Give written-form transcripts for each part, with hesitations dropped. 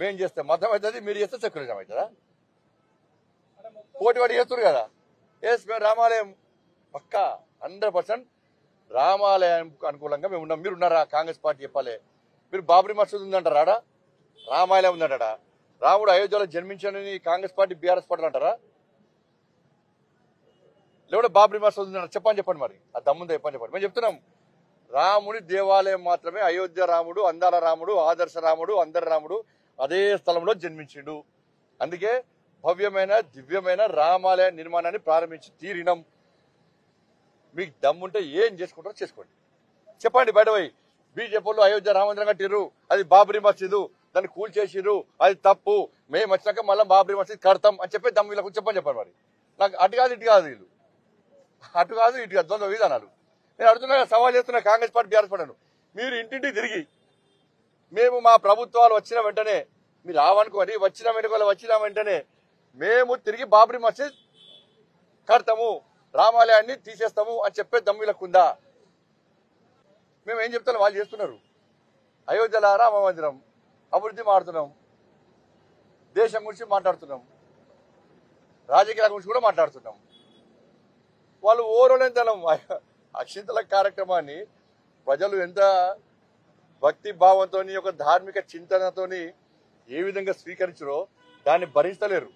మేము చేస్తే మతం అవుతుంది, మీరు చేస్తే సెక్యులరిజం అవుతుందా? పోటీ వాడి చేస్తారు కదా. మేము రామాలయం పక్కా 100% రామాలయం అనుకూలంగా మేము ఉన్నాం. మీరు ఉన్నారా? కాంగ్రెస్ పార్టీ చెప్పాలి. మీరు బాబ్రీ మసీద్ ఉందంటారా? ఆడ రామాలయం ఉందంటారా? రాముడు అయోధ్యలో జన్మించానని కాంగ్రెస్ పార్టీ బీఆర్ఎస్ పార్టీలు అంటారా? లేకపోతే బాబ్రీ మసీద్ ఉందంటారా? చెప్పండి మరి. ఆ దమ్ముందా చెప్పండి. మేము చెప్తున్నాం, రాముడి దేవాలయం మాత్రమే. అయోధ్య రాముడు, అందాల రాముడు, ఆదర్శ రాముడు, అందరి రాముడు అదే స్థలంలో జన్మించిండు. అందుకే భవ్యమైన దివ్యమైన రామాలయ నిర్మాణాన్ని ప్రారంభించి తీరినం. మీకు దమ్ముంటే ఏం చేసుకుంటారో చేసుకోండి. చెప్పండి బయట పోయి. బీజేపీ వాళ్ళు అయోధ్య రామందిరం కట్టిర్రు, అది బాబ్రీ మసీదు, దాన్ని కూల్చేసిర్రు, అది తప్పు, మేము వచ్చినాక మళ్ళీ బాబ్రీ మసీద్ కడతాం అని చెప్పి దమ్ము వీళ్ళకు చెప్పండి మరి. నాకు అటు కాదు ఇటు కాదు, వీళ్ళు అటు కాదు ఇటు కాదు, ద్వంద్వ విధానాలు. నేను అడుగుతున్నా, సవాల్ చేస్తున్నా కాంగ్రెస్ పార్టీ బీఆర్ఎస్ పార్టీను. మీరు ఇంటింటికి తిరిగి మేము మా ప్రభుత్వాలు వచ్చిన వెంటనే మీరు రావనుకోని వచ్చిన వెంటనే మేము తిరిగి బాబ్రీ మసీద్ కడతాము, రామాలయాన్ని తీసేస్తాము అని చెప్పే దమ్ములకుందా? మేము ఏం చెప్తాం వాళ్ళు చేస్తున్నారు. అయోధ్యలో రామ మందిరం అభివృద్ధి మాడుతున్నాం, దేశం గురించి మాట్లాడుతున్నాం, రాజకీయాల గురించి కూడా మాట్లాడుతున్నాం. వాళ్ళు ఓరోలేంతనం అక్షింతల కార్యక్రమాన్ని ప్రజలు ఎంత భక్తి భావంతో ఒక ధార్మిక చింతనతోని ఏ విధంగా స్వీకరించరో దాన్ని భరించలేరు.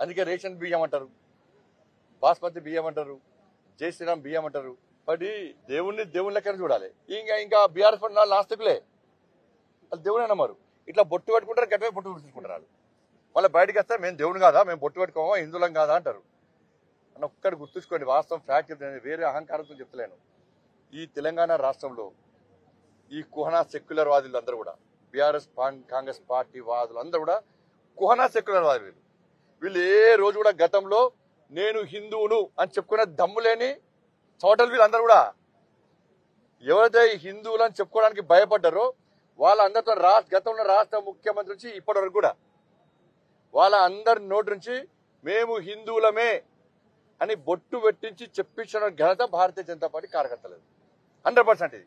అందుకే రేషన్ బియ్యం అంటారు, బాస్మతి బియ్యం అంటారు, జై శ్రీరామ్ బియ్యం అంటారు. మరి దేవుని లెక్కన చూడాలి. ఇంకా బీఆర్ఎస్ పడిన నాస్తికులే, వాళ్ళు దేవుని అన్నమారు. ఇట్లా బొట్టు పెట్టుకుంటారు, గట్టిగా బొట్టు పెట్టుకుంటారు. వాళ్ళు మళ్ళీ బయటకు వస్తే మేము దేవుని కాదా, మేము బొట్టు పెట్టుకోమా, హిందువులం కాదా అంటారు. అని ఒక్కటి గుర్తుంచుకోండి. వాస్తవం ఫ్యాక్ట్ చెప్తాను, వేరే అహంకారంతో చెప్తలేను. ఈ తెలంగాణ రాష్ట్రంలో ఈ కుహనా సెక్యులర్ వాదులు అందరూ కూడా, బీఆర్ఎస్ కాంగ్రెస్ పార్టీ వాదులు అందరూ కూడా కుహనా సెక్యులర్ వాదులు. వీళ్ళు ఏ రోజు కూడా గతంలో నేను హిందువును అని చెప్పుకునే దమ్ము లేని చోటలు వీళ్ళందరూ కూడా. ఎవరైతే హిందువులు అని చెప్పుకోవడానికి భయపడ్డారో వాళ్ళందరితో గతంలో రాష్ట్ర ముఖ్యమంత్రి నుంచి ఇప్పటి వరకు కూడా వాళ్ళ అందరి నోటి నుంచి మేము హిందువులమే అని బొట్టు పెట్టించి చెప్పించిన ఘనత భారతీయ జనతా పార్టీ కార్యకర్తలేదు. 100% ఇది.